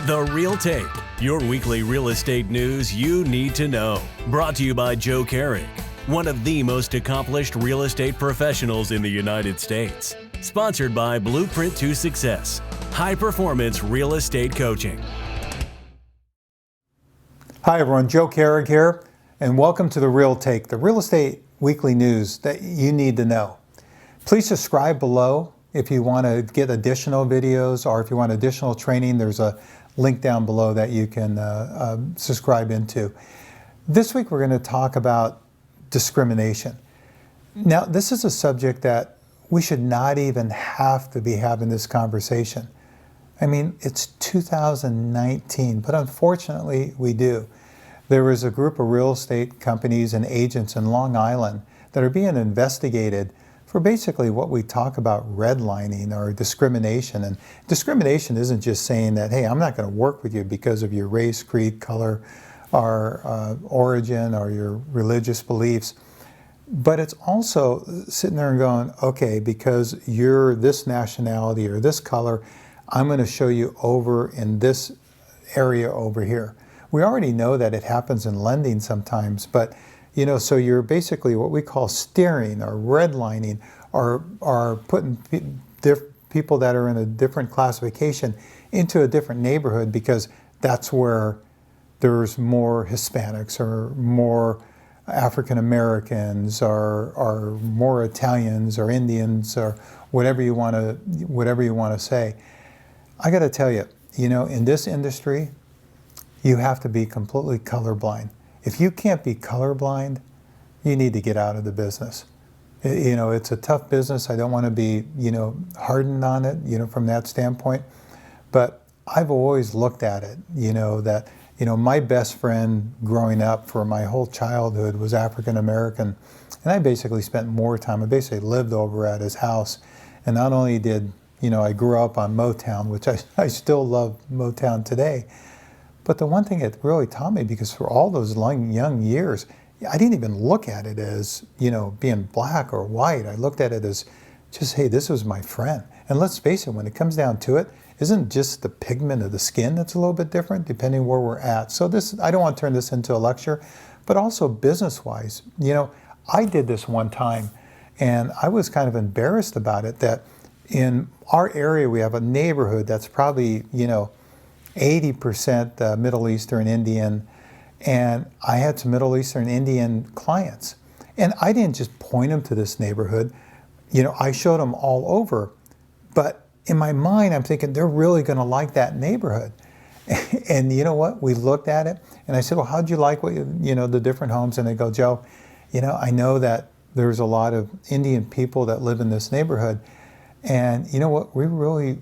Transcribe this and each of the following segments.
The Real Take, your weekly real estate news you need to know. Brought to you by Joe Kehrig, one of the most accomplished real estate professionals in the United States. Sponsored by Blueprint to Success, high performance real estate coaching. Hi everyone, Joe Kehrig here, and welcome to The Real Take, the real estate weekly news that you need to know. Please subscribe below if you want to get additional videos or if you want additional training. There's a link down below that you can subscribe into. This week we're going to talk about discrimination. Now, this is a subject that we should not even have to be having this conversation. I mean, it's 2019, but unfortunately we do. There is a group of real estate companies and agents in Long Island that are being investigated for basically what we talk about redlining or discrimination. And discrimination isn't just saying that, hey, I'm not going to work with you because of your race, creed, color, or origin, or your religious beliefs. But it's also sitting there and going, okay, because you're this nationality or this color, I'm going to show you over in this area over here. We already know that it happens in lending sometimes, but so you're basically what we call steering or redlining, or putting people that are in a different classification into a different neighborhood because that's where there's more Hispanics or more African Americans or more Italians or Indians or whatever you want to say. I got to tell you, in this industry, you have to be completely colorblind. If you can't be colorblind, you need to get out of the business. It's a tough business. I don't want to be, hardened on it, from that standpoint. But I've always looked at it, that, my best friend growing up for my whole childhood was African American. And I basically spent more time, I basically lived over at his house. And not only did, I grew up on Motown, which I still love Motown today. But the one thing it really taught me, because for all those young years, I didn't even look at it as, being black or white. I looked at it as just, hey, this was my friend. And let's face it, when it comes down to it, isn't just the pigment of the skin that's a little bit different depending where we're at. So I don't want to turn this into a lecture, but also business-wise. I did this one time, and I was kind of embarrassed about it, that in our area we have a neighborhood that's probably, 80% Middle Eastern Indian, and I had some Middle Eastern Indian clients. And I didn't just point them to this neighborhood. I showed them all over. But in my mind, I'm thinking they're really going to like that neighborhood. And you know what? We looked at it, and I said, well, how'd you like the different homes? And they go, Joe, I know that there's a lot of Indian people that live in this neighborhood. And you know what? We really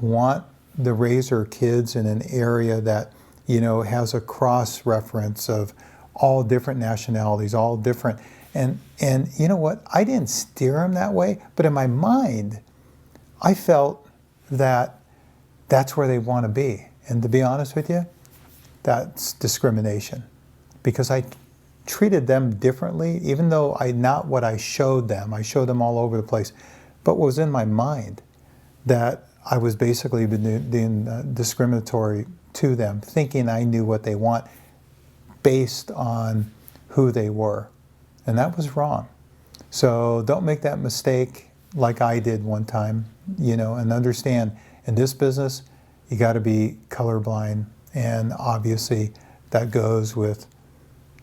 want to raise our kids in an area that, has a cross-reference of all different nationalities, all different. And you know what? I didn't steer them that way, but in my mind, I felt that that's where they want to be. And to be honest with you, that's discrimination. Because I treated them differently, even though not what I showed them all over the place, but what was in my mind, that I was basically being discriminatory to them, thinking I knew what they want based on who they were. And that was wrong. So don't make that mistake like I did one time, and understand in this business, you got to be colorblind. And obviously that goes with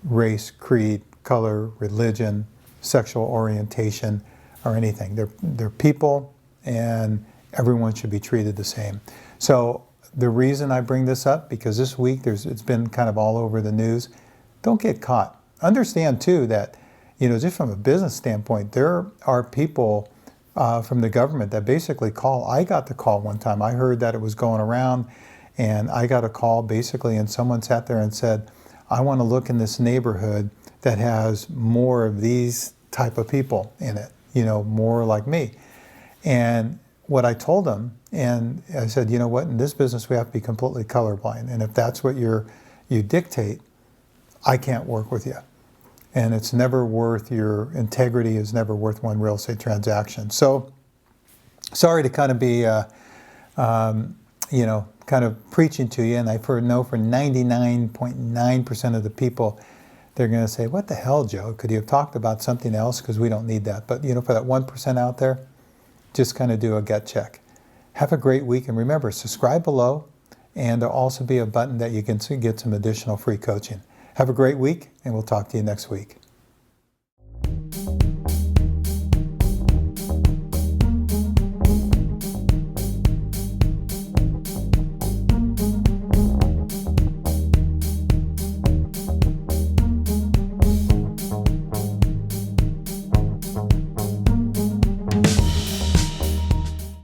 race, creed, color, religion, sexual orientation, or anything. They're people, and everyone should be treated the same. So the reason I bring this up, because this week it's been kind of all over the news. Don't get caught. Understand too that, just from a business standpoint, there are people from the government that basically call. I got the call one time. I heard that it was going around, and I got a call basically, and someone sat there and said, I want to look in this neighborhood that has more of these type of people in it, more like me. And what I told them, and I said, you know what, in this business we have to be completely colorblind. And if that's what you dictate, I can't work with you. And it's never worth, your integrity is never worth one real estate transaction. So sorry to kind of be, kind of preaching to you, and I know for 99.9% of the people, they're going to say, what the hell, Joe? Could you have talked about something else? Because we don't need that. But for that 1% out there, just kind of do a gut check. Have a great week, and remember, subscribe below, and there'll also be a button that you can get some additional free coaching. Have a great week, and we'll talk to you next week.